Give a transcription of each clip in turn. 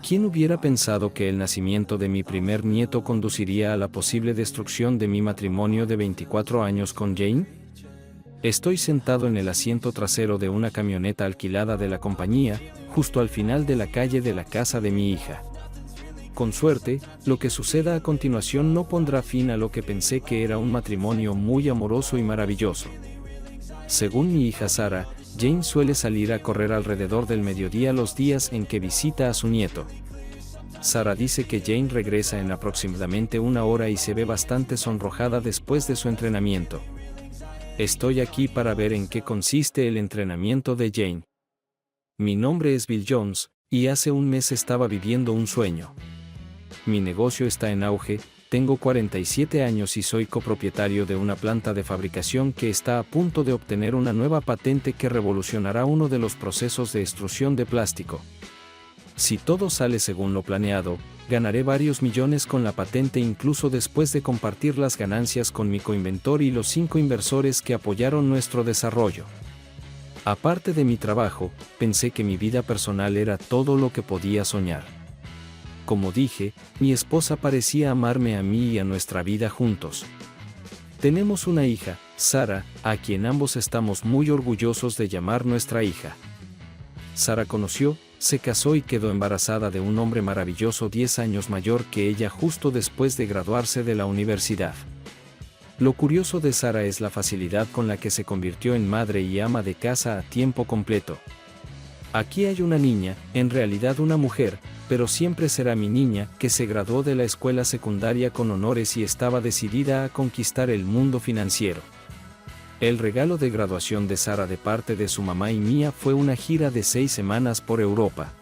¿Quién hubiera pensado que el nacimiento de mi primer nieto conduciría a la posible destrucción de mi matrimonio de 24 años con Jane? Estoy sentado en el asiento trasero de una camioneta alquilada de la compañía, justo al final de la calle de la casa de mi hija. Con suerte, lo que suceda a continuación no pondrá fin a lo que pensé que era un matrimonio muy amoroso y maravilloso. Según mi hija Sara, Jane suele salir a correr alrededor del mediodía los días en que visita a su nieto. Sara dice que Jane regresa en aproximadamente una hora y se ve bastante sonrojada después de su entrenamiento. Estoy aquí para ver en qué consiste el entrenamiento de Jane. Mi nombre es Bill Jones, y hace un mes estaba viviendo un sueño. Mi negocio está en auge, tengo 47 años y soy copropietario de una planta de fabricación que está a punto de obtener una nueva patente que revolucionará uno de los procesos de extrusión de plástico. Si todo sale según lo planeado, ganaré varios millones con la patente incluso después de compartir las ganancias con mi coinventor y los 5 inversores que apoyaron nuestro desarrollo. Aparte de mi trabajo, pensé que mi vida personal era todo lo que podía soñar. Como dije, mi esposa parecía amarme a mí y a nuestra vida juntos. Tenemos una hija, Sara, a quien ambos estamos muy orgullosos de llamar nuestra hija. Sara conoció, se casó y quedó embarazada de un hombre maravilloso 10 años mayor que ella justo después de graduarse de la universidad. Lo curioso de Sara es la facilidad con la que se convirtió en madre y ama de casa a tiempo completo. Aquí hay una niña, en realidad una mujer, pero siempre será mi niña, que se graduó de la escuela secundaria con honores y estaba decidida a conquistar el mundo financiero. El regalo de graduación de Sara de parte de su mamá y mía fue una gira de 6 semanas por Europa.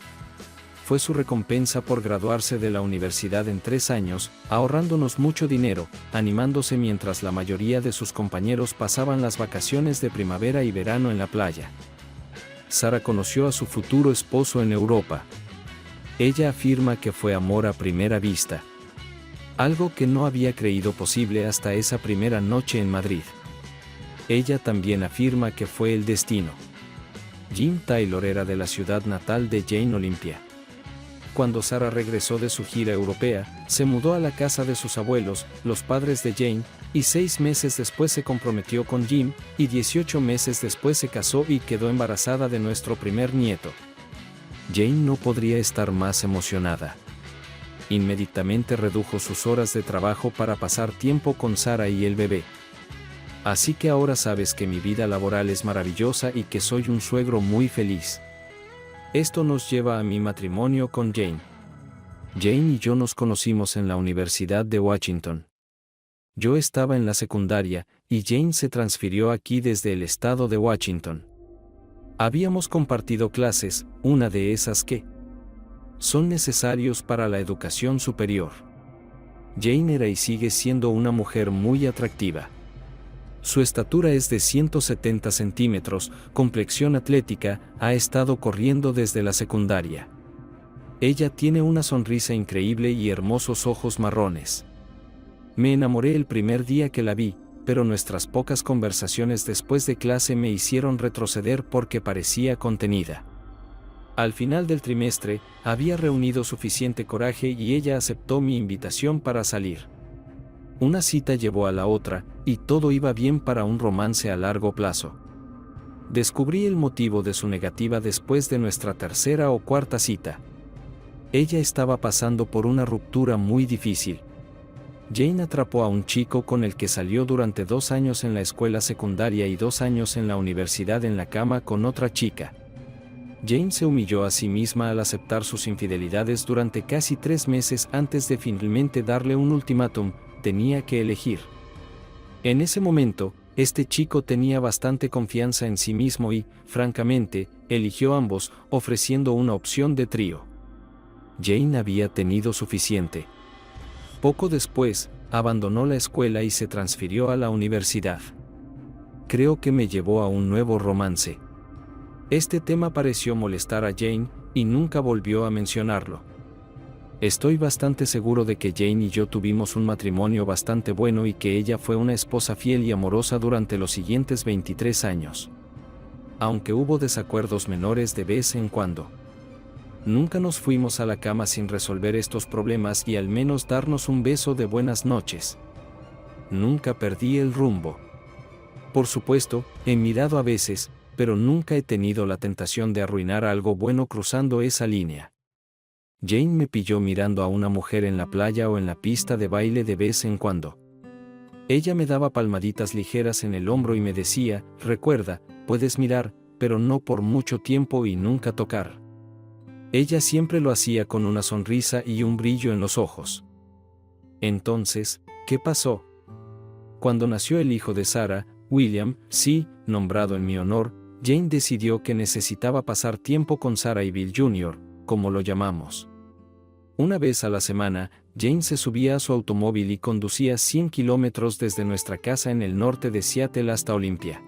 Fue su recompensa por graduarse de la universidad en 3 años, ahorrándonos mucho dinero, animándose mientras la mayoría de sus compañeros pasaban las vacaciones de primavera y verano en la playa. Sara conoció a su futuro esposo en Europa. Ella afirma que fue amor a primera vista. Algo que no había creído posible hasta esa primera noche en Madrid. Ella también afirma que fue el destino. Jim Taylor era de la ciudad natal de Jane, Olympia. Cuando Sara regresó de su gira europea, se mudó a la casa de sus abuelos, los padres de Jane, y 6 meses después se comprometió con Jim, y 18 meses después se casó y quedó embarazada de nuestro primer nieto. Jane no podría estar más emocionada. Inmediatamente redujo sus horas de trabajo para pasar tiempo con Sara y el bebé. Así que ahora sabes que mi vida laboral es maravillosa y que soy un suegro muy feliz. Esto nos lleva a mi matrimonio con Jane. Jane y yo nos conocimos en la Universidad de Washington. Yo estaba en la secundaria, y Jane se transfirió aquí desde el estado de Washington. Habíamos compartido clases, una de esas que son necesarios para la educación superior. Jane era y sigue siendo una mujer muy atractiva. Su estatura es de 170 centímetros, complexión atlética, ha estado corriendo desde la secundaria. Ella tiene una sonrisa increíble y hermosos ojos marrones. Me enamoré el primer día que la vi, pero nuestras pocas conversaciones después de clase me hicieron retroceder porque parecía contenida. Al final del trimestre, había reunido suficiente coraje y ella aceptó mi invitación para salir. Una cita llevó a la otra, y todo iba bien para un romance a largo plazo. Descubrí el motivo de su negativa después de nuestra tercera o cuarta cita. Ella estaba pasando por una ruptura muy difícil. Jane atrapó a un chico con el que salió durante 2 años en la escuela secundaria y 2 años en la universidad en la cama con otra chica. Jane se humilló a sí misma al aceptar sus infidelidades durante casi 3 meses antes de finalmente darle un ultimátum: tenía que elegir. En ese momento, este chico tenía bastante confianza en sí mismo y, francamente, eligió ambos, ofreciendo una opción de trío. Jane había tenido suficiente. Poco después, abandonó la escuela y se transfirió a la universidad. Creo que me llevó a un nuevo romance. Este tema pareció molestar a Jane, y nunca volvió a mencionarlo. Estoy bastante seguro de que Jane y yo tuvimos un matrimonio bastante bueno y que ella fue una esposa fiel y amorosa durante los siguientes 23 años. Aunque hubo desacuerdos menores de vez en cuando. Nunca nos fuimos a la cama sin resolver estos problemas y al menos darnos un beso de buenas noches. Nunca perdí el rumbo. Por supuesto, he mirado a veces, pero nunca he tenido la tentación de arruinar algo bueno cruzando esa línea. Jane me pilló mirando a una mujer en la playa o en la pista de baile de vez en cuando. Ella me daba palmaditas ligeras en el hombro y me decía, recuerda, puedes mirar, pero no por mucho tiempo y nunca tocar. Ella siempre lo hacía con una sonrisa y un brillo en los ojos. Entonces, ¿qué pasó? Cuando nació el hijo de Sarah, William, sí, nombrado en mi honor, Jane decidió que necesitaba pasar tiempo con Sarah y Bill Jr., como lo llamamos. Una vez a la semana, Jane se subía a su automóvil y conducía 100 kilómetros desde nuestra casa en el norte de Seattle hasta Olympia.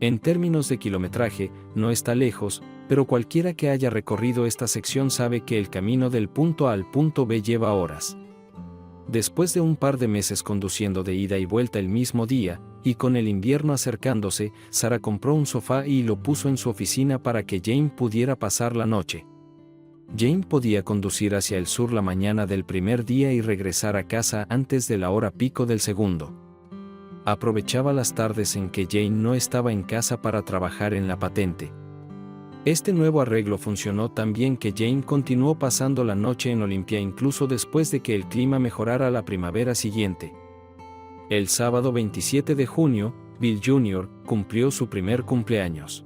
En términos de kilometraje, no está lejos, pero cualquiera que haya recorrido esta sección sabe que el camino del punto A al punto B lleva horas. Después de un par de meses conduciendo de ida y vuelta el mismo día, y con el invierno acercándose, Sarah compró un sofá y lo puso en su oficina para que Jane pudiera pasar la noche. Jane podía conducir hacia el sur la mañana del primer día y regresar a casa antes de la hora pico del segundo. Aprovechaba las tardes en que Jane no estaba en casa para trabajar en la patente. Este nuevo arreglo funcionó tan bien que Jane continuó pasando la noche en Olympia incluso después de que el clima mejorara la primavera siguiente. El sábado 27 de junio, Bill Jr. cumplió su primer cumpleaños.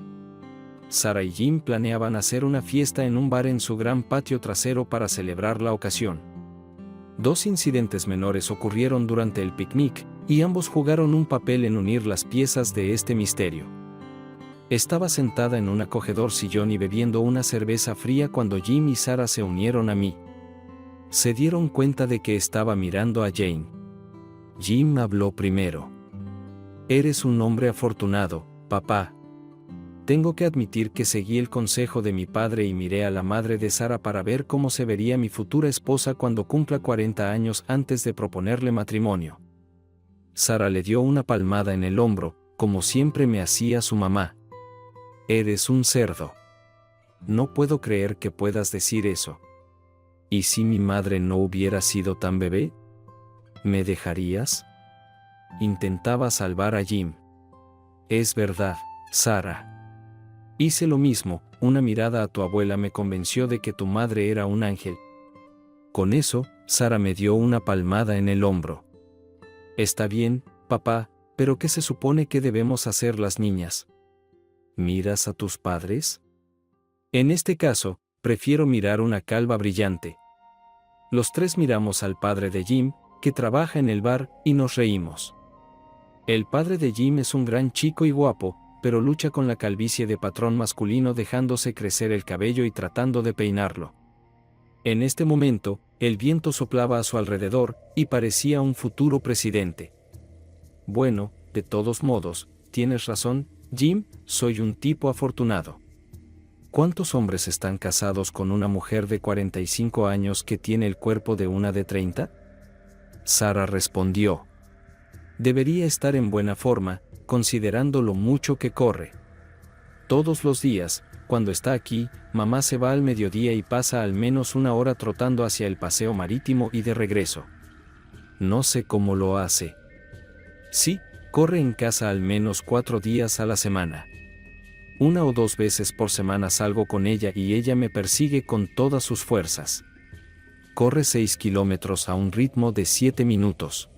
Sarah y Jim planeaban hacer una fiesta en un bar en su gran patio trasero para celebrar la ocasión. Dos incidentes menores ocurrieron durante el picnic, y ambos jugaron un papel en unir las piezas de este misterio. Estaba sentada en un acogedor sillón y bebiendo una cerveza fría cuando Jim y Sarah se unieron a mí. Se dieron cuenta de que estaba mirando a Jane. Jim habló primero. Eres un hombre afortunado, papá. Tengo que admitir que seguí el consejo de mi padre y miré a la madre de Sarah para ver cómo se vería mi futura esposa cuando cumpla 40 años antes de proponerle matrimonio. Sarah le dio una palmada en el hombro, como siempre me hacía su mamá. Eres un cerdo. No puedo creer que puedas decir eso. ¿Y si mi madre no hubiera sido tan bebé? ¿Me dejarías? Intentaba salvar a Jim. Es verdad, Sarah. Hice lo mismo, una mirada a tu abuela me convenció de que tu madre era un ángel. Con eso, Sarah me dio una palmada en el hombro. Está bien, papá, pero ¿qué se supone que debemos hacer las niñas? ¿Miras a tus padres? En este caso, prefiero mirar una calva brillante. Los tres miramos al padre de Jim, que trabaja en el bar, y nos reímos. El padre de Jim es un gran chico y guapo, pero lucha con la calvicie de patrón masculino dejándose crecer el cabello y tratando de peinarlo. En este momento, el viento soplaba a su alrededor, y parecía un futuro presidente. Bueno, de todos modos, tienes razón, Jim, soy un tipo afortunado. ¿Cuántos hombres están casados con una mujer de 45 años que tiene el cuerpo de una de 30? Sarah respondió. Debería estar en buena forma, considerando lo mucho que corre. Todos los días, cuando está aquí, mamá se va al mediodía y pasa al menos una hora trotando hacia el paseo marítimo y de regreso. No sé cómo lo hace. Sí, corre en casa al menos 4 días a la semana. 1 o 2 veces por semana salgo con ella y ella me persigue con todas sus fuerzas. Corre 6 kilómetros a un ritmo de 7 minutos.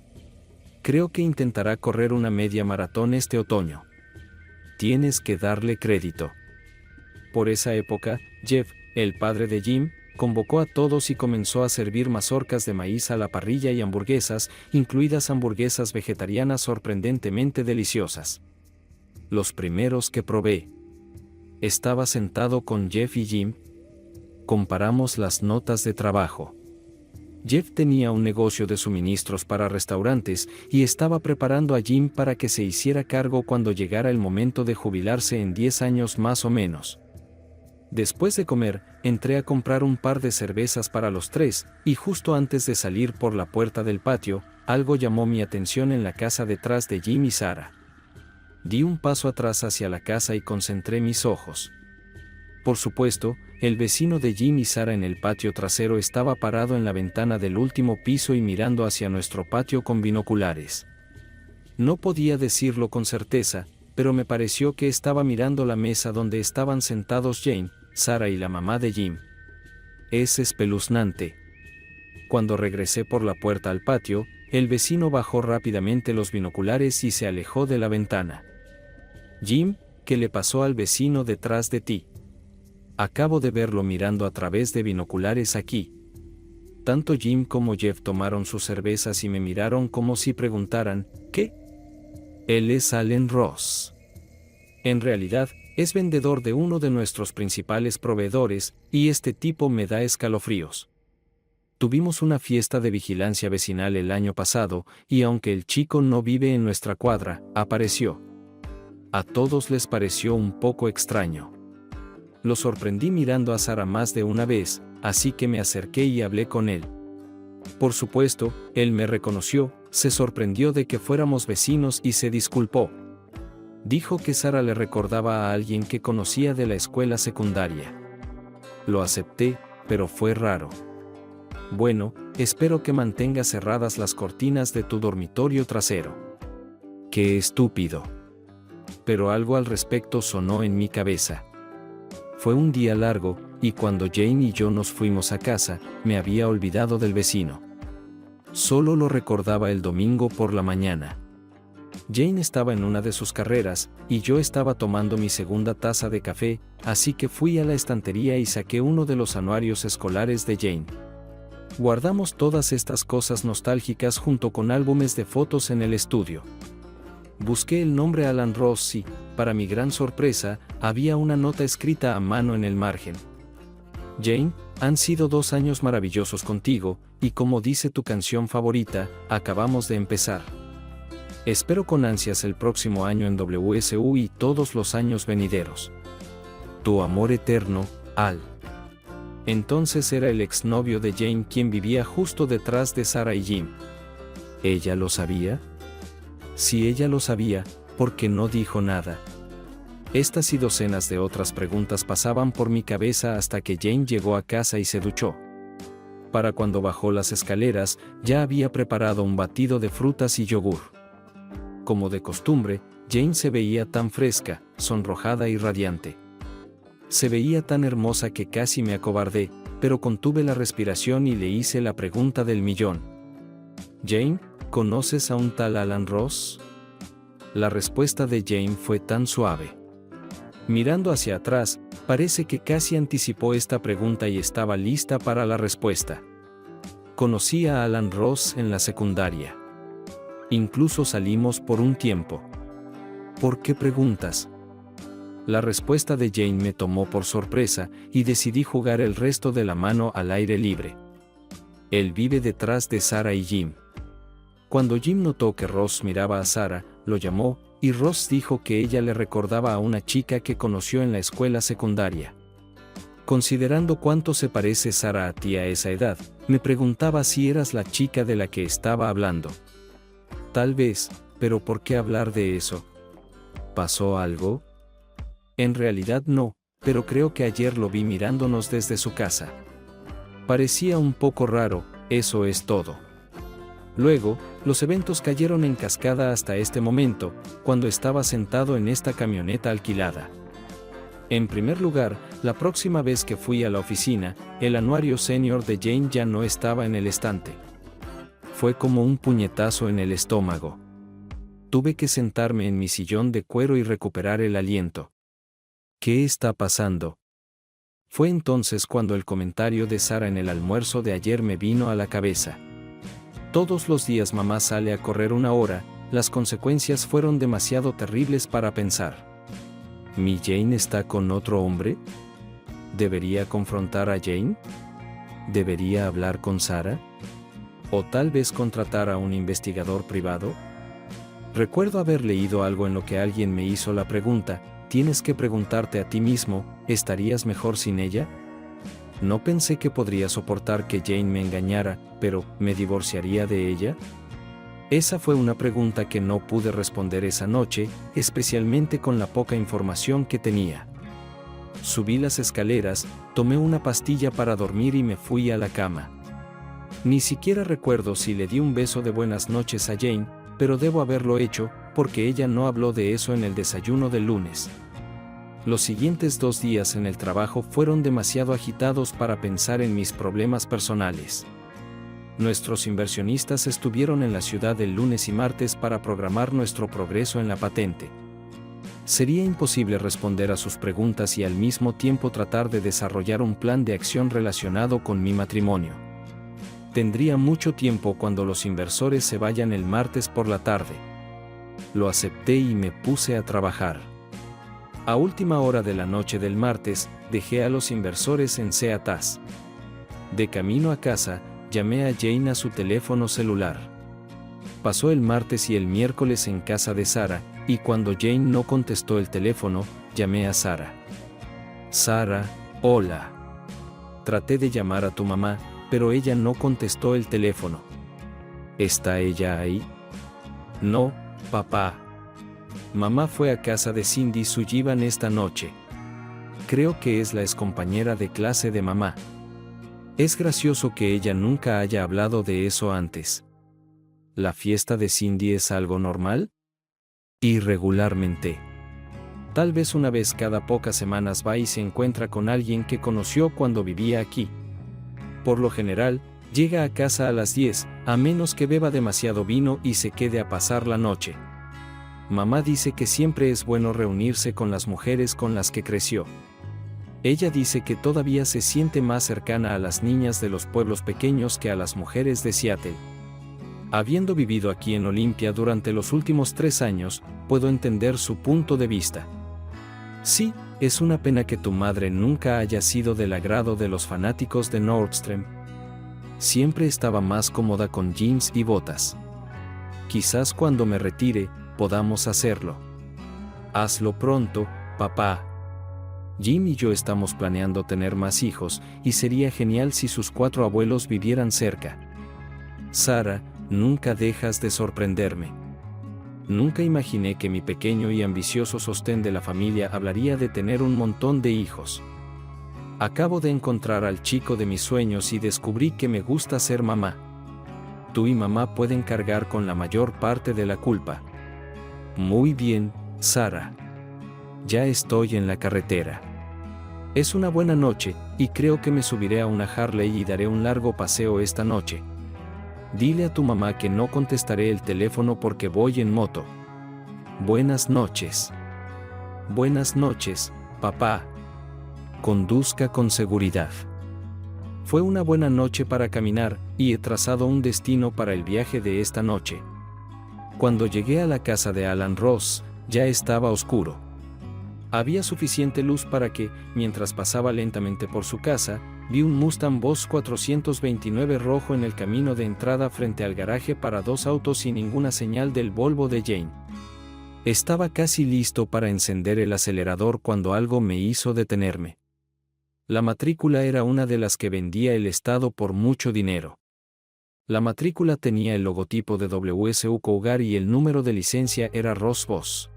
Creo que intentará correr una media maratón este otoño. Tienes que darle crédito. Por esa época, Jeff, el padre de Jim, convocó a todos y comenzó a servir mazorcas de maíz a la parrilla y hamburguesas, incluidas hamburguesas vegetarianas sorprendentemente deliciosas. Los primeros que probé. Estaba sentado con Jeff y Jim. Comparamos las notas de trabajo. Jeff tenía un negocio de suministros para restaurantes y estaba preparando a Jim para que se hiciera cargo cuando llegara el momento de jubilarse en 10 años más o menos. Después de comer, entré a comprar un par de cervezas para los tres, y justo antes de salir por la puerta del patio, algo llamó mi atención en la casa detrás de Jim y Sarah. Di un paso atrás hacia la casa y concentré mis ojos. Por supuesto, el vecino de Jim y Sara en el patio trasero estaba parado en la ventana del último piso y mirando hacia nuestro patio con binoculares. No podía decirlo con certeza, pero me pareció que estaba mirando la mesa donde estaban sentados Jane, Sara y la mamá de Jim. Es espeluznante. Cuando regresé por la puerta al patio, el vecino bajó rápidamente los binoculares y se alejó de la ventana. Jim, ¿qué le pasó al vecino detrás de ti? Acabo de verlo mirando a través de binoculares aquí. Tanto Jim como Jeff tomaron sus cervezas y me miraron como si preguntaran, ¿qué? Él es Allen Ross. En realidad, es vendedor de uno de nuestros principales proveedores, y este tipo me da escalofríos. Tuvimos una fiesta de vigilancia vecinal el año pasado, y aunque el chico no vive en nuestra cuadra, apareció. A todos les pareció un poco extraño. Lo sorprendí mirando a Sara más de una vez, así que me acerqué y hablé con él. Por supuesto, él me reconoció, se sorprendió de que fuéramos vecinos y se disculpó. Dijo que Sara le recordaba a alguien que conocía de la escuela secundaria. Lo acepté, pero fue raro. Bueno, espero que mantengas cerradas las cortinas de tu dormitorio trasero. ¡Qué estúpido! Pero algo al respecto sonó en mi cabeza. Fue un día largo, y cuando Jane y yo nos fuimos a casa, me había olvidado del vecino. Solo lo recordaba el domingo por la mañana. Jane estaba en una de sus carreras, y yo estaba tomando mi segunda taza de café, así que fui a la estantería y saqué uno de los anuarios escolares de Jane. Guardamos todas estas cosas nostálgicas junto con álbumes de fotos en el estudio. Busqué el nombre Allen Ross y, para mi gran sorpresa, había una nota escrita a mano en el margen. Jane, han sido 2 años maravillosos contigo, y como dice tu canción favorita, acabamos de empezar. Espero con ansias el próximo año en WSU y todos los años venideros. Tu amor eterno, Al. Entonces era el exnovio de Jane quien vivía justo detrás de Sara y Jim. ¿Ella lo sabía? Si ella lo sabía, ¿por qué no dijo nada? Estas y docenas de otras preguntas pasaban por mi cabeza hasta que Jane llegó a casa y se duchó. Para cuando bajó las escaleras, ya había preparado un batido de frutas y yogur. Como de costumbre, Jane se veía tan fresca, sonrojada y radiante. Se veía tan hermosa que casi me acobardé, pero contuve la respiración y le hice la pregunta del millón. Jane, ¿conoces a un tal Allen Ross? La respuesta de Jane fue tan suave. Mirando hacia atrás, parece que casi anticipó esta pregunta y estaba lista para la respuesta. Conocí a Allen Ross en la secundaria. Incluso salimos por un tiempo. ¿Por qué preguntas? La respuesta de Jane me tomó por sorpresa, y decidí jugar el resto de la mano al aire libre. Él vive detrás de Sara y Jim. Cuando Jim notó que Ross miraba a Sara, lo llamó, y Ross dijo que ella le recordaba a una chica que conoció en la escuela secundaria. Considerando cuánto se parece Sara a ti a esa edad, me preguntaba si eras la chica de la que estaba hablando. Tal vez, pero ¿por qué hablar de eso? ¿Pasó algo? En realidad no, pero creo que ayer lo vi mirándonos desde su casa. Parecía un poco raro, eso es todo. Luego, los eventos cayeron en cascada hasta este momento, cuando estaba sentado en esta camioneta alquilada. En primer lugar, la próxima vez que fui a la oficina, el anuario senior de Jane ya no estaba en el estante. Fue como un puñetazo en el estómago. Tuve que sentarme en mi sillón de cuero y recuperar el aliento. ¿Qué está pasando? Fue entonces cuando el comentario de Sara en el almuerzo de ayer me vino a la cabeza. Todos los días mamá sale a correr 1 hora, las consecuencias fueron demasiado terribles para pensar. ¿Mi Jane está con otro hombre? ¿Debería confrontar a Jane? ¿Debería hablar con Sara? ¿O tal vez contratar a un investigador privado? Recuerdo haber leído algo en lo que alguien me hizo la pregunta, tienes que preguntarte a ti mismo, ¿estarías mejor sin ella? No pensé que podría soportar que Jane me engañara, pero ¿me divorciaría de ella? Esa fue una pregunta que no pude responder esa noche, especialmente con la poca información que tenía. Subí las escaleras, tomé una pastilla para dormir y me fui a la cama. Ni siquiera recuerdo si le di un beso de buenas noches a Jane, pero debo haberlo hecho, porque ella no habló de eso en el desayuno del lunes. Los siguientes 2 días en el trabajo fueron demasiado agitados para pensar en mis problemas personales. Nuestros inversionistas estuvieron en la ciudad el lunes y martes para programar nuestro progreso en la patente. Sería imposible responder a sus preguntas y al mismo tiempo tratar de desarrollar un plan de acción relacionado con mi matrimonio. Tendría mucho tiempo cuando los inversores se vayan el martes por la tarde. Lo acepté y me puse a trabajar. A última hora de la noche del martes, dejé a los inversores en Seattle. De camino a casa, llamé a Jane a su teléfono celular. Pasó el martes y el miércoles en casa de Sara, y cuando Jane no contestó el teléfono, llamé a Sara. Sara, hola. Traté de llamar a tu mamá, pero ella no contestó el teléfono. ¿Está ella ahí? No, papá. Mamá fue a casa de Cindy Sullivan esta noche. Creo que es la excompañera de clase de mamá. Es gracioso que ella nunca haya hablado de eso antes. ¿La fiesta de Cindy es algo normal? Irregularmente. Tal vez una vez cada pocas semanas va y se encuentra con alguien que conoció cuando vivía aquí. Por lo general, llega a casa a las 10, a menos que beba demasiado vino y se quede a pasar la noche. Mamá dice que siempre es bueno reunirse con las mujeres con las que creció. Ella dice que todavía se siente más cercana a las niñas de los pueblos pequeños que a las mujeres de Seattle. Habiendo vivido aquí en Olympia durante los últimos 3 años, puedo entender su punto de vista. Sí, es una pena que tu madre nunca haya sido del agrado de los fanáticos de Nordstrom. Siempre estaba más cómoda con jeans y botas. Quizás cuando me retire, podamos hacerlo. Hazlo pronto, papá. Jim y yo estamos planeando tener más hijos, y sería genial si sus 4 abuelos vivieran cerca. Sara, nunca dejas de sorprenderme. Nunca imaginé que mi pequeño y ambicioso sostén de la familia hablaría de tener un montón de hijos. Acabo de encontrar al chico de mis sueños y descubrí que me gusta ser mamá. Tú y mamá pueden cargar con la mayor parte de la culpa. Muy bien, Sara. Ya estoy en la carretera. Es una buena noche, y creo que me subiré a una Harley y daré un largo paseo esta noche. Dile a tu mamá que no contestaré el teléfono porque voy en moto. Buenas noches. Buenas noches, papá. Conduzca con seguridad. Fue una buena noche para caminar, y he trazado un destino para el viaje de esta noche. Cuando llegué a la casa de Alan Ross, ya estaba oscuro. Había suficiente luz para que, mientras pasaba lentamente por su casa, vi un Mustang Boss 429 rojo en el camino de entrada frente al garaje para 2 autos y ninguna señal del Volvo de Jane. Estaba casi listo para encender el acelerador cuando algo me hizo detenerme. La matrícula era una de las que vendía el Estado por mucho dinero. La matrícula tenía el logotipo de WSU Cougar y el número de licencia era Ross Boss.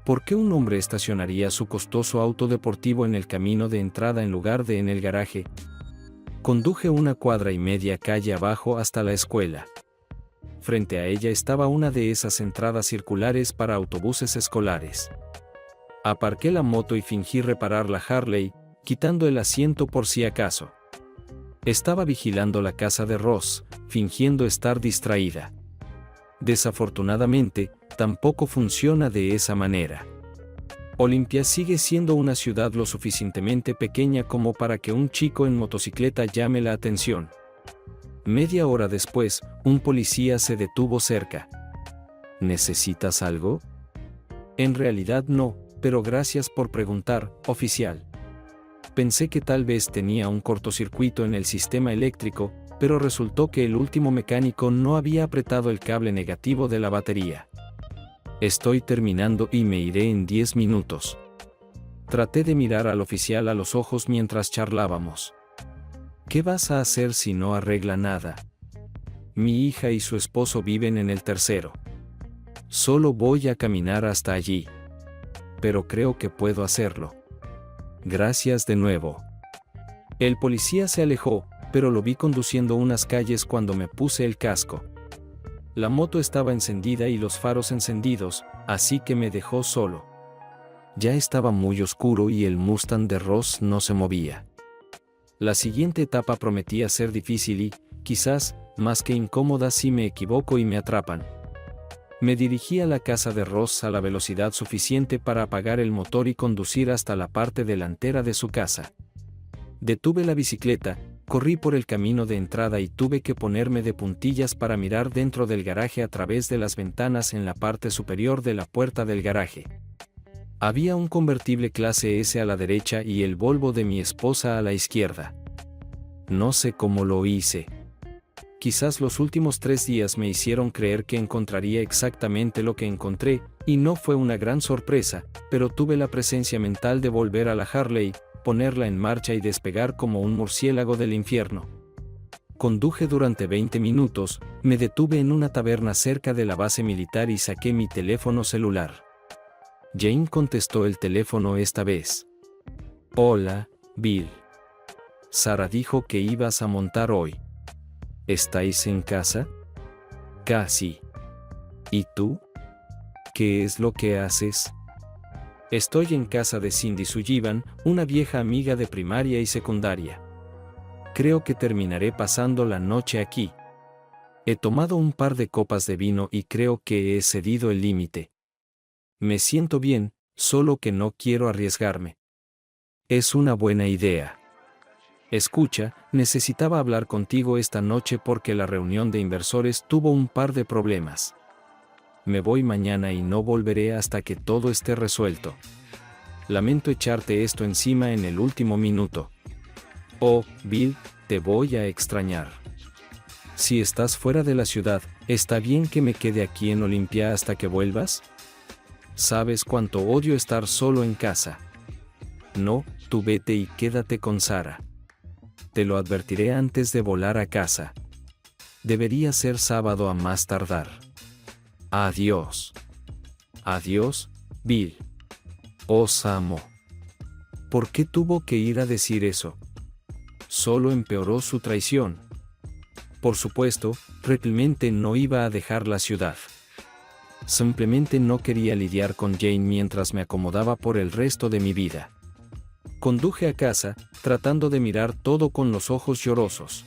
¿Por qué un hombre estacionaría su costoso auto deportivo en el camino de entrada en lugar de en el garaje? Conduje 1,5 cuadras calle abajo hasta la escuela. Frente a ella estaba una de esas entradas circulares para autobuses escolares. Aparqué la moto y fingí reparar la Harley, quitando el asiento por si acaso. Estaba vigilando la casa de Ross, fingiendo estar distraída. Desafortunadamente, tampoco funciona de esa manera. Olympia sigue siendo una ciudad lo suficientemente pequeña como para que un chico en motocicleta llame la atención. Media hora después, un policía se detuvo cerca. ¿Necesitas algo? En realidad no, pero gracias por preguntar, oficial. Pensé que tal vez tenía un cortocircuito en el sistema eléctrico, pero resultó que el último mecánico no había apretado el cable negativo de la batería. Estoy terminando y me iré en 10 minutos. Traté de mirar al oficial a los ojos mientras charlábamos. ¿Qué vas a hacer si no arregla nada? Mi hija y su esposo viven en el tercero. Solo voy a caminar hasta allí. Pero creo que puedo hacerlo. Gracias de nuevo. El policía se alejó, pero lo vi conduciendo unas calles cuando me puse el casco. La moto estaba encendida y los faros encendidos, así que me dejó solo. Ya estaba muy oscuro y el Mustang de Ross no se movía. La siguiente etapa prometía ser difícil y, quizás, más que incómoda si me equivoco y me atrapan. Me dirigí a la casa de Ross a la velocidad suficiente para apagar el motor y conducir hasta la parte delantera de su casa. Detuve la bicicleta, corrí por el camino de entrada y tuve que ponerme de puntillas para mirar dentro del garaje a través de las ventanas en la parte superior de la puerta del garaje. Había un convertible clase S a la derecha y el Volvo de mi esposa a la izquierda. No sé cómo lo hice. Quizás los últimos 3 días me hicieron creer que encontraría exactamente lo que encontré, y no fue una gran sorpresa, pero tuve la presencia mental de volver a la Harley, ponerla en marcha y despegar como un murciélago del infierno. Conduje durante 20 minutos, me detuve en una taberna cerca de la base militar y saqué mi teléfono celular. Jane contestó el teléfono esta vez. Hola, Bill. Sara dijo que ibas a montar hoy. ¿Estáis en casa? Casi. ¿Y tú? ¿Qué es lo que haces? Estoy en casa de Cindy Sullivan, una vieja amiga de primaria y secundaria. Creo que terminaré pasando la noche aquí. He tomado un par de copas de vino y creo que he cedido el límite. Me siento bien, solo que no quiero arriesgarme. Es una buena idea. Escucha, necesitaba hablar contigo esta noche porque la reunión de inversores tuvo un par de problemas. Me voy mañana y no volveré hasta que todo esté resuelto. Lamento echarte esto encima en el último minuto. Oh, Bill, te voy a extrañar. Si estás fuera de la ciudad, ¿está bien que me quede aquí en Olympia hasta que vuelvas? ¿Sabes cuánto odio estar solo en casa? No, tú vete y quédate con Sara. Te lo advertiré antes de volar a casa. Debería ser sábado a más tardar. Adiós. Adiós, Bill. Os amo. ¿Por qué tuvo que ir a decir eso? Solo empeoró su traición. Por supuesto, realmente no iba a dejar la ciudad. Simplemente no quería lidiar con Jane mientras me acomodaba por el resto de mi vida. Conduje a casa, tratando de mirar todo con los ojos llorosos.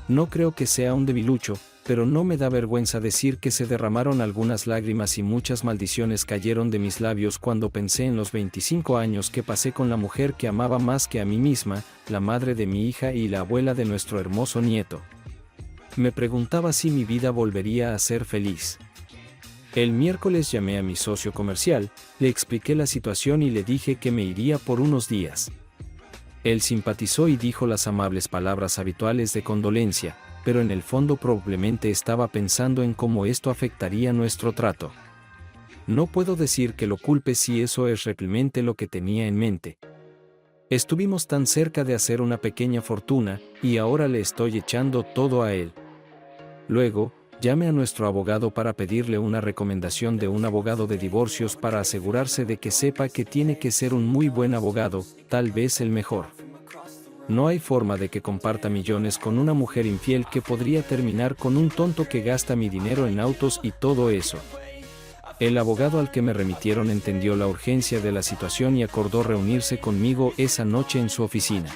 No creo que sea un debilucho, pero no me da vergüenza decir que se derramaron algunas lágrimas y muchas maldiciones cayeron de mis labios cuando pensé en los 25 años que pasé con la mujer que amaba más que a mí misma, la madre de mi hija y la abuela de nuestro hermoso nieto. Me preguntaba si mi vida volvería a ser feliz. El miércoles llamé a mi socio comercial, le expliqué la situación y le dije que me iría por unos días. Él simpatizó y dijo las amables palabras habituales de condolencia, pero en el fondo probablemente estaba pensando en cómo esto afectaría nuestro trato. No puedo decir que lo culpe si eso es realmente lo que tenía en mente. Estuvimos tan cerca de hacer una pequeña fortuna, y ahora le estoy echando todo a él. Luego, llame a nuestro abogado para pedirle una recomendación de un abogado de divorcios para asegurarse de que sepa que tiene que ser un muy buen abogado, tal vez el mejor. No hay forma de que comparta millones con una mujer infiel que podría terminar con un tonto que gasta mi dinero en autos y todo eso. El abogado al que me remitieron entendió la urgencia de la situación y acordó reunirse conmigo esa noche en su oficina.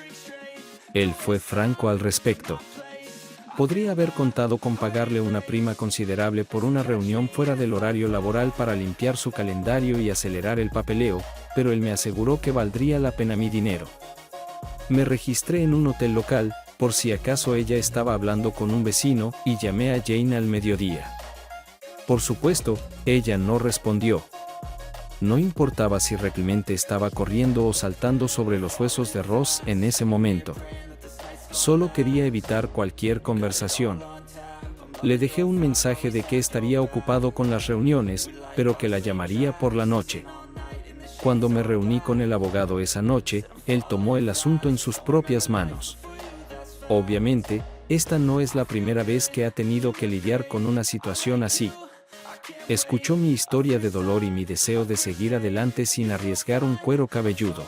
Él fue franco al respecto. Podría haber contado con pagarle una prima considerable por una reunión fuera del horario laboral para limpiar su calendario y acelerar el papeleo, pero él me aseguró que valdría la pena mi dinero. Me registré en un hotel local, por si acaso ella estaba hablando con un vecino, y llamé a Jane al mediodía. Por supuesto, ella no respondió. No importaba si realmente estaba corriendo o saltando sobre los huesos de Ross en ese momento. Solo quería evitar cualquier conversación. Le dejé un mensaje de que estaría ocupado con las reuniones, pero que la llamaría por la noche. Cuando me reuní con el abogado esa noche, él tomó el asunto en sus propias manos. Obviamente, esta no es la primera vez que ha tenido que lidiar con una situación así. Escuchó mi historia de dolor y mi deseo de seguir adelante sin arriesgar un cuero cabelludo.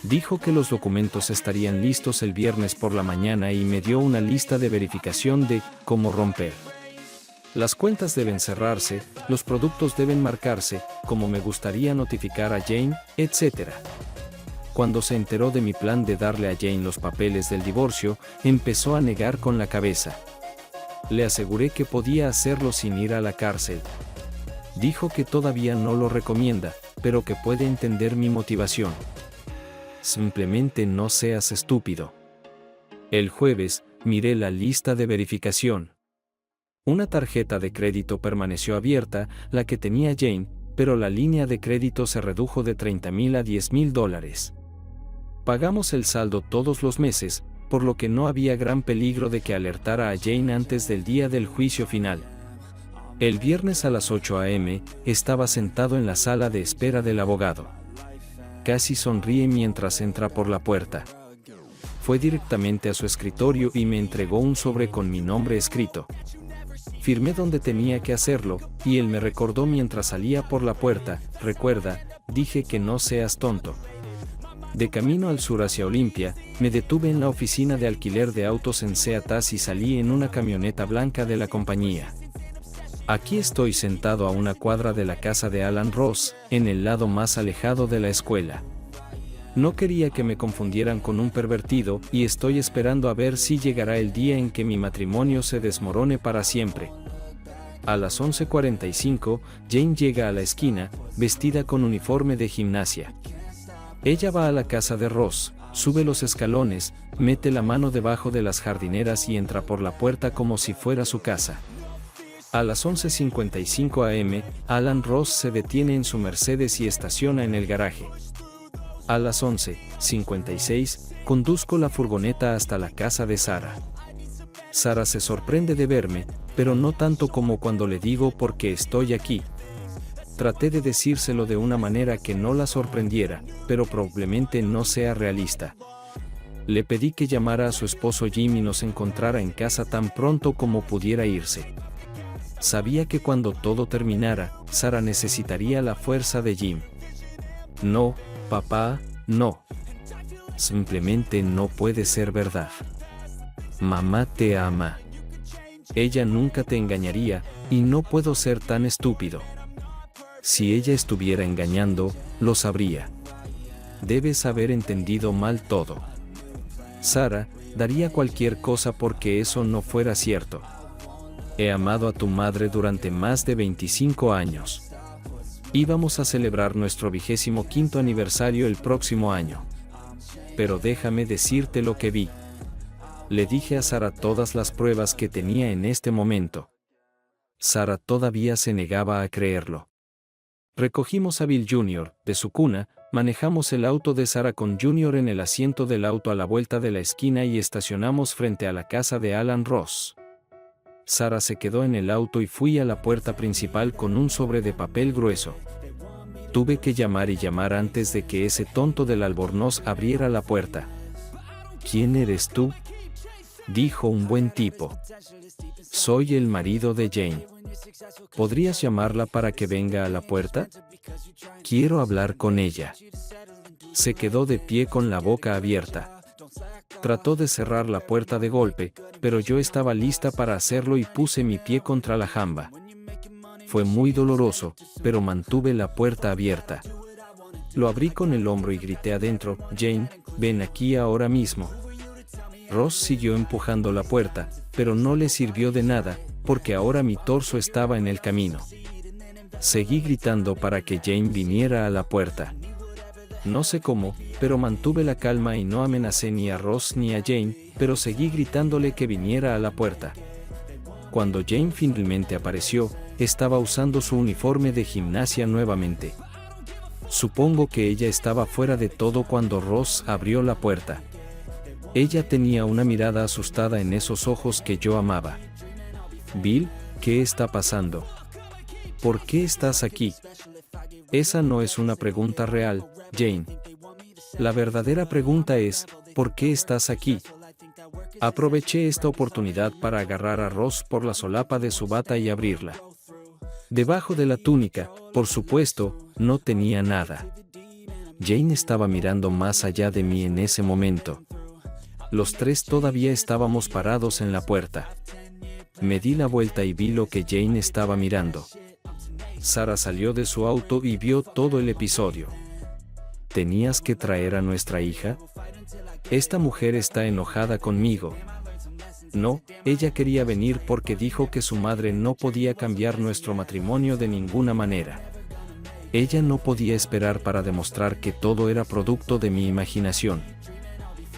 Dijo que los documentos estarían listos el viernes por la mañana y me dio una lista de verificación de cómo romper. Las cuentas deben cerrarse, los productos deben marcarse, como me gustaría notificar a Jane, etc. Cuando se enteró de mi plan de darle a Jane los papeles del divorcio, empezó a negar con la cabeza. Le aseguré que podía hacerlo sin ir a la cárcel. Dijo que todavía no lo recomienda, pero que puede entender mi motivación. Simplemente no seas estúpido. El jueves, miré la lista de verificación. Una tarjeta de crédito permaneció abierta, la que tenía Jane, pero la línea de crédito se redujo de $30,000 a $10,000. Pagamos el saldo todos los meses, por lo que no había gran peligro de que alertara a Jane antes del día del juicio final. El viernes a las 8 a.m., estaba sentado en la sala de espera del abogado. Casi sonríe mientras entra por la puerta. Fue directamente a su escritorio y me entregó un sobre con mi nombre escrito. Firmé donde tenía que hacerlo, y él me recordó mientras salía por la puerta: recuerda, dije que no seas tonto. De camino al sur hacia Olympia, me detuve en la oficina de alquiler de autos en Seattle y salí en una camioneta blanca de la compañía. Aquí estoy sentado a una cuadra de la casa de Alan Ross, en el lado más alejado de la escuela. No quería que me confundieran con un pervertido y estoy esperando a ver si llegará el día en que mi matrimonio se desmorone para siempre. A las 11:45, Jane llega a la esquina, vestida con uniforme de gimnasia. Ella va a la casa de Ross, sube los escalones, mete la mano debajo de las jardineras y entra por la puerta como si fuera su casa. A las 11:55 a.m., Alan Ross se detiene en su Mercedes y estaciona en el garaje. A las 11:56, conduzco la furgoneta hasta la casa de Sarah. Sarah se sorprende de verme, pero no tanto como cuando le digo por qué estoy aquí. Traté de decírselo de una manera que no la sorprendiera, pero probablemente no sea realista. Le pedí que llamara a su esposo Jim y nos encontrara en casa tan pronto como pudiera irse. Sabía que cuando todo terminara, Sarah necesitaría la fuerza de Jim. No, papá, no. Simplemente no puede ser verdad. Mamá te ama. Ella nunca te engañaría, y no puedo ser tan estúpido. Si ella estuviera engañando, lo sabría. Debes haber entendido mal todo. Sarah, daría cualquier cosa porque eso no fuera cierto. He amado a tu madre durante más de 25 años. Íbamos a celebrar nuestro 25º aniversario el próximo año. Pero déjame decirte lo que vi. Le dije a Sarah todas las pruebas que tenía en este momento. Sarah todavía se negaba a creerlo. Recogimos a Bill Jr. de su cuna, manejamos el auto de Sarah con Jr. en el asiento del auto a la vuelta de la esquina y estacionamos frente a la casa de Alan Ross. Sarah se quedó en el auto y fui a la puerta principal con un sobre de papel grueso. Tuve que llamar y llamar antes de que ese tonto del albornoz abriera la puerta. ¿Quién eres tú?, dijo un buen tipo. Soy el marido de Jane. ¿Podrías llamarla para que venga a la puerta? Quiero hablar con ella. Se quedó de pie con la boca abierta. Trató de cerrar la puerta de golpe, pero yo estaba lista para hacerlo y puse mi pie contra la jamba. Fue muy doloroso, pero mantuve la puerta abierta. Lo abrí con el hombro y grité adentro: Jane, ven aquí ahora mismo. Ross siguió empujando la puerta, pero no le sirvió de nada, porque ahora mi torso estaba en el camino. Seguí gritando para que Jane viniera a la puerta. No sé cómo, pero mantuve la calma y no amenacé ni a Ross ni a Jane, pero seguí gritándole que viniera a la puerta. Cuando Jane finalmente apareció, estaba usando su uniforme de gimnasia nuevamente. Supongo que ella estaba fuera de todo cuando Ross abrió la puerta. Ella tenía una mirada asustada en esos ojos que yo amaba. Bill, ¿qué está pasando? ¿Por qué estás aquí? Esa no es una pregunta real, Jane. La verdadera pregunta es, ¿por qué estás aquí? Aproveché esta oportunidad para agarrar a Ross por la solapa de su bata y abrirla. Debajo de la túnica, por supuesto, no tenía nada. Jane estaba mirando más allá de mí en ese momento. Los tres todavía estábamos parados en la puerta. Me di la vuelta y vi lo que Jane estaba mirando. Sarah salió de su auto y vio todo el episodio. ¿Tenías que traer a nuestra hija? Esta mujer está enojada conmigo. No, ella quería venir porque dijo que su madre no podía cambiar nuestro matrimonio de ninguna manera. Ella no podía esperar para demostrar que todo era producto de mi imaginación.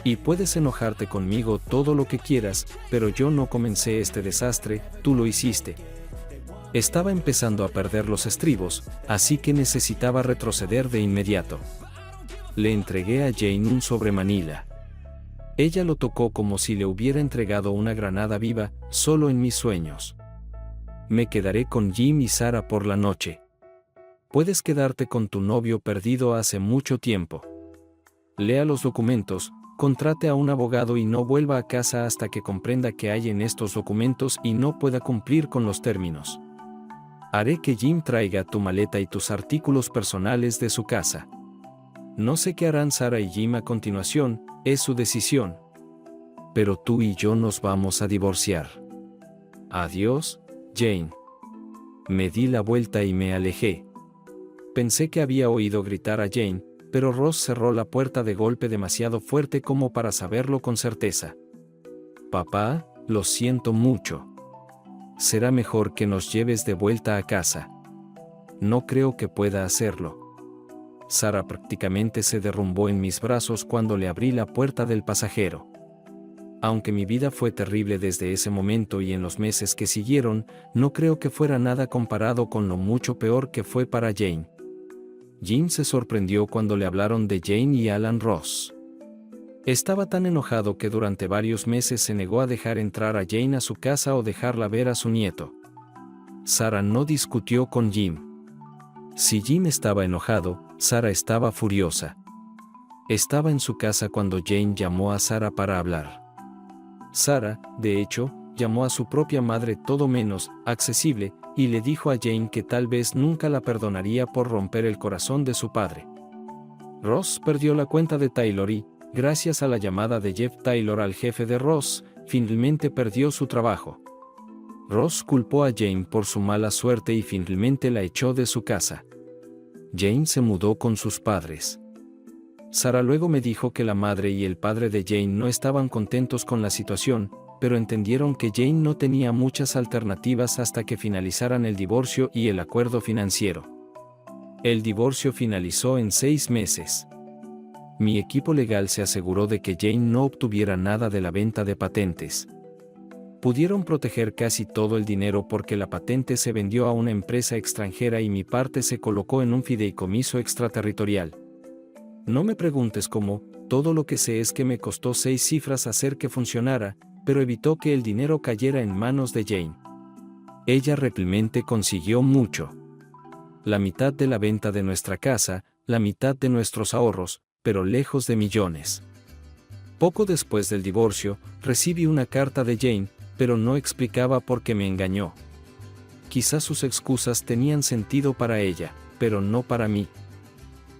Y puedes enojarte conmigo todo lo que quieras, pero yo no comencé este desastre, tú lo hiciste. Estaba empezando a perder los estribos, así que necesitaba retroceder de inmediato. Le entregué a Jane un sobre Manila. Ella lo tocó como si le hubiera entregado una granada viva, solo en mis sueños. Me quedaré con Jim y Sarah por la noche. Puedes quedarte con tu novio perdido hace mucho tiempo. Lea los documentos, contrate a un abogado y no vuelva a casa hasta que comprenda qué hay en estos documentos y no pueda cumplir con los términos. Haré que Jim traiga tu maleta y tus artículos personales de su casa. No sé qué harán Sarah y Jim a continuación, es su decisión. Pero tú y yo nos vamos a divorciar. Adiós, Jane. Me di la vuelta y me alejé. Pensé que había oído gritar a Jane, pero Ross cerró la puerta de golpe demasiado fuerte como para saberlo con certeza. Papá, lo siento mucho. Será mejor que nos lleves de vuelta a casa. No creo que pueda hacerlo. Sarah prácticamente se derrumbó en mis brazos cuando le abrí la puerta del pasajero. Aunque mi vida fue terrible desde ese momento y en los meses que siguieron, no creo que fuera nada comparado con lo mucho peor que fue para Jane. Jim se sorprendió cuando le hablaron de Jane y Alan Ross. Estaba tan enojado que durante varios meses se negó a dejar entrar a Jane a su casa o dejarla ver a su nieto. Sarah no discutió con Jim. Si Jim estaba enojado, Sarah estaba furiosa. Estaba en su casa cuando Jane llamó a Sarah para hablar. Sarah, de hecho, llamó a su propia madre todo menos accesible, y le dijo a Jane que tal vez nunca la perdonaría por romper el corazón de su padre. Ross perdió la cuenta de Taylor y, gracias a la llamada de Jeff Taylor al jefe de Ross, finalmente perdió su trabajo. Ross culpó a Jane por su mala suerte y finalmente la echó de su casa. Jane se mudó con sus padres. Sarah luego me dijo que la madre y el padre de Jane no estaban contentos con la situación, pero entendieron que Jane no tenía muchas alternativas hasta que finalizaran el divorcio y el acuerdo financiero. El divorcio finalizó en 6 meses. Mi equipo legal se aseguró de que Jane no obtuviera nada de la venta de patentes. Pudieron proteger casi todo el dinero porque la patente se vendió a una empresa extranjera y mi parte se colocó en un fideicomiso extraterritorial. No me preguntes cómo, todo lo que sé es que me costó 6 cifras hacer que funcionara, pero evitó que el dinero cayera en manos de Jane. Ella realmente consiguió mucho. La mitad de la venta de nuestra casa, la mitad de nuestros ahorros, pero lejos de millones. Poco después del divorcio, recibí una carta de Jane, pero no explicaba por qué me engañó. Quizás sus excusas tenían sentido para ella, pero no para mí.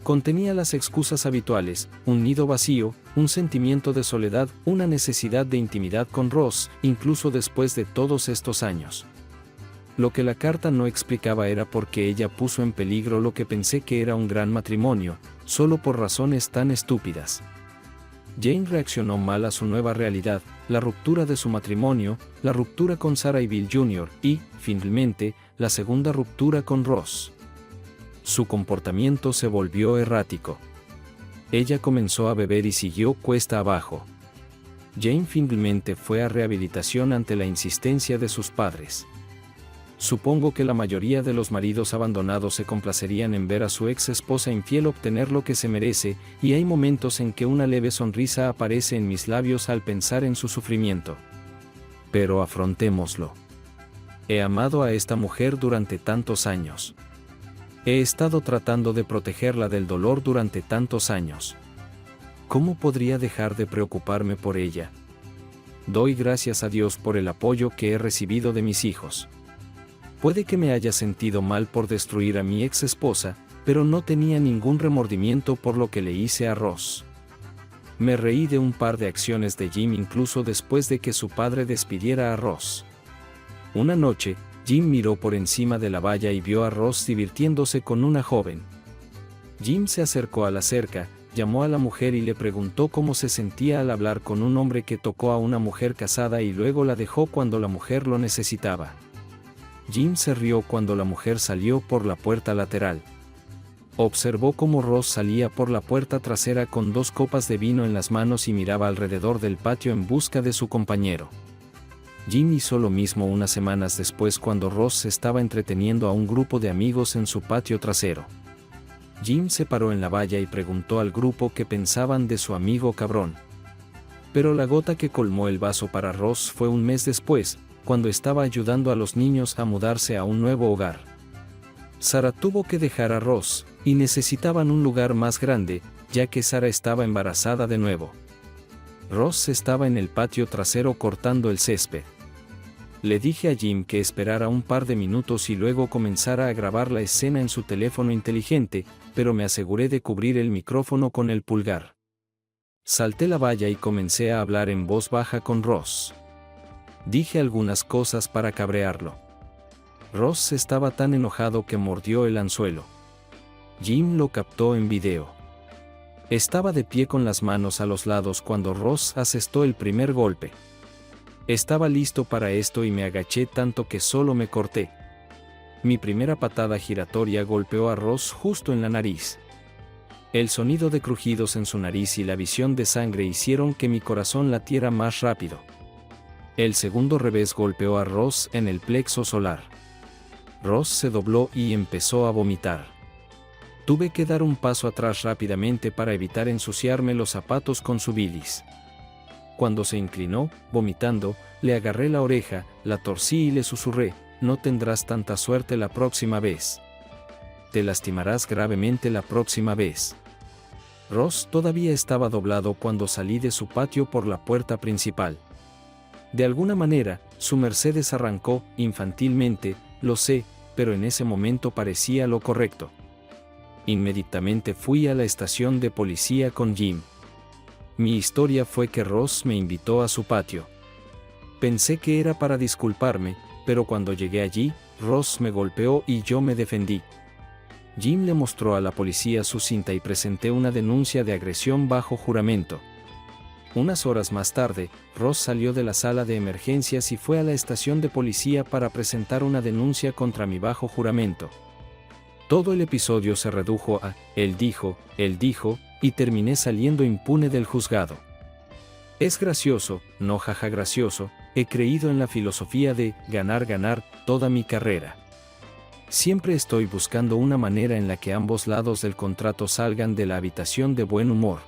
Contenía las excusas habituales, un nido vacío, un sentimiento de soledad, una necesidad de intimidad con Ross, incluso después de todos estos años. Lo que la carta no explicaba era por qué ella puso en peligro lo que pensé que era un gran matrimonio, solo por razones tan estúpidas. Jane reaccionó mal a su nueva realidad, la ruptura de su matrimonio, la ruptura con Sarah y Bill Jr. y, finalmente, la segunda ruptura con Ross. Su comportamiento se volvió errático. Ella comenzó a beber y siguió cuesta abajo. Jane finalmente fue a rehabilitación ante la insistencia de sus padres. Supongo que la mayoría de los maridos abandonados se complacerían en ver a su ex esposa infiel obtener lo que se merece, y hay momentos en que una leve sonrisa aparece en mis labios al pensar en su sufrimiento. Pero afrontémoslo. He amado a esta mujer durante tantos años. He estado tratando de protegerla del dolor durante tantos años. ¿Cómo podría dejar de preocuparme por ella? Doy gracias a Dios por el apoyo que he recibido de mis hijos. Puede que me haya sentido mal por destruir a mi ex esposa, pero no tenía ningún remordimiento por lo que le hice a Ross. Me reí de un par de acciones de Jim incluso después de que su padre despidiera a Ross. Una noche, Jim miró por encima de la valla y vio a Ross divirtiéndose con una joven. Jim se acercó a la cerca, llamó a la mujer y le preguntó cómo se sentía al hablar con un hombre que tocó a una mujer casada y luego la dejó cuando la mujer lo necesitaba. Jim se rió cuando la mujer salió por la puerta lateral. Observó cómo Ross salía por la puerta trasera con 2 copas de vino en las manos y miraba alrededor del patio en busca de su compañero. Jim hizo lo mismo unas semanas después cuando Ross se estaba entreteniendo a un grupo de amigos en su patio trasero. Jim se paró en la valla y preguntó al grupo qué pensaban de su amigo cabrón. Pero la gota que colmó el vaso para Ross fue un mes después, cuando estaba ayudando a los niños a mudarse a un nuevo hogar. Sarah tuvo que dejar a Ross, y necesitaban un lugar más grande, ya que Sarah estaba embarazada de nuevo. Ross estaba en el patio trasero cortando el césped. Le dije a Jim que esperara un par de minutos y luego comenzara a grabar la escena en su teléfono inteligente, pero me aseguré de cubrir el micrófono con el pulgar. Salté la valla y comencé a hablar en voz baja con Ross. Dije algunas cosas para cabrearlo. Ross estaba tan enojado que mordió el anzuelo. Jim lo captó en video. Estaba de pie con las manos a los lados cuando Ross asestó el primer golpe. Estaba listo para esto y me agaché tanto que solo me corté. Mi primera patada giratoria golpeó a Ross justo en la nariz. El sonido de crujidos en su nariz y la visión de sangre hicieron que mi corazón latiera más rápido. El segundo revés golpeó a Ross en el plexo solar. Ross se dobló y empezó a vomitar. Tuve que dar un paso atrás rápidamente para evitar ensuciarme los zapatos con su bilis. Cuando se inclinó, vomitando, le agarré la oreja, la torcí y le susurré: «No tendrás tanta suerte la próxima vez. Te lastimarás gravemente la próxima vez». Ross todavía estaba doblado cuando salí de su patio por la puerta principal. De alguna manera, su Mercedes arrancó, infantilmente, lo sé, pero en ese momento parecía lo correcto. Inmediatamente fui a la estación de policía con Jim. Mi historia fue que Ross me invitó a su patio. Pensé que era para disculparme, pero cuando llegué allí, Ross me golpeó y yo me defendí. Jim le mostró a la policía su cinta y presenté una denuncia de agresión bajo juramento. Unas horas más tarde, Ross salió de la sala de emergencias y fue a la estación de policía para presentar una denuncia contra mi bajo juramento. Todo el episodio se redujo a él dijo, y terminé saliendo impune del juzgado. Es gracioso, no jaja gracioso, he creído en la filosofía de ganar toda mi carrera. Siempre estoy buscando una manera en la que ambos lados del contrato salgan de la habitación de buen humor.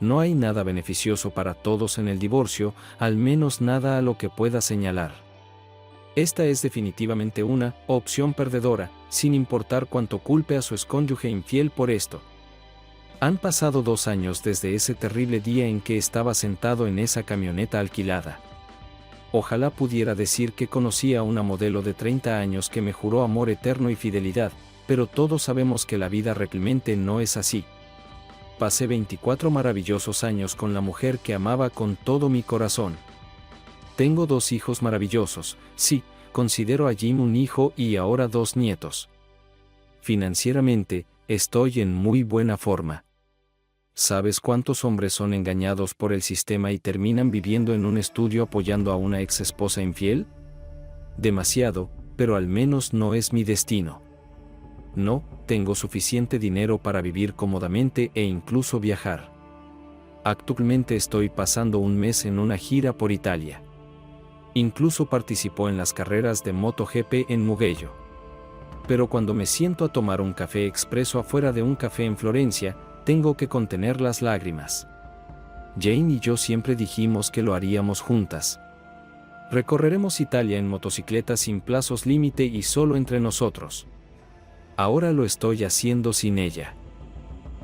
No hay nada beneficioso para todos en el divorcio, al menos nada a lo que pueda señalar. Esta es definitivamente una opción perdedora, sin importar cuánto culpe a su excónyuge infiel por esto. Han pasado 2 años desde ese terrible día en que estaba sentado en esa camioneta alquilada. Ojalá pudiera decir que conocí a una modelo de 30 años que me juró amor eterno y fidelidad, pero todos sabemos que la vida realmente no es así. Pasé 24 maravillosos años con la mujer que amaba con todo mi corazón. Tengo 2 hijos maravillosos, sí, considero a Jim un hijo y ahora 2 nietos. Financieramente, estoy en muy buena forma. ¿Sabes cuántos hombres son engañados por el sistema y terminan viviendo en un estudio apoyando a una ex esposa infiel? Demasiado, pero al menos no es mi destino. No, tengo suficiente dinero para vivir cómodamente e incluso viajar. Actualmente estoy pasando un mes en una gira por Italia. Incluso participó en las carreras de MotoGP en Mugello. Pero cuando me siento a tomar un café expreso afuera de un café en Florencia, tengo que contener las lágrimas. Jane y yo siempre dijimos que lo haríamos juntas. Recorreremos Italia en motocicleta sin plazos límite y solo entre nosotros. Ahora lo estoy haciendo sin ella.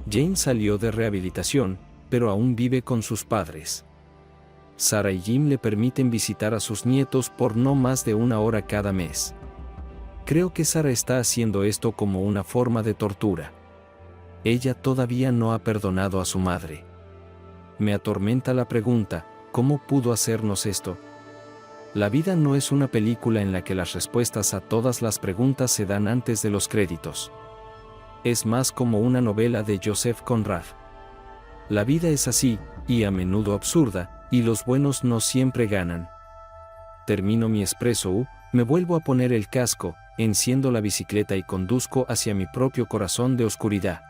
Jane salió de rehabilitación, pero aún vive con sus padres. Sarah y Jim le permiten visitar a sus nietos por no más de 1 hora cada mes. Creo que Sara está haciendo esto como una forma de tortura. Ella todavía no ha perdonado a su madre. Me atormenta la pregunta, ¿cómo pudo hacernos esto? La vida no es una película en la que las respuestas a todas las preguntas se dan antes de los créditos. Es más como una novela de Joseph Conrad. La vida es así, y a menudo absurda, y los buenos no siempre ganan. Termino mi espresso, me vuelvo a poner el casco, enciendo la bicicleta y conduzco hacia mi propio corazón de oscuridad.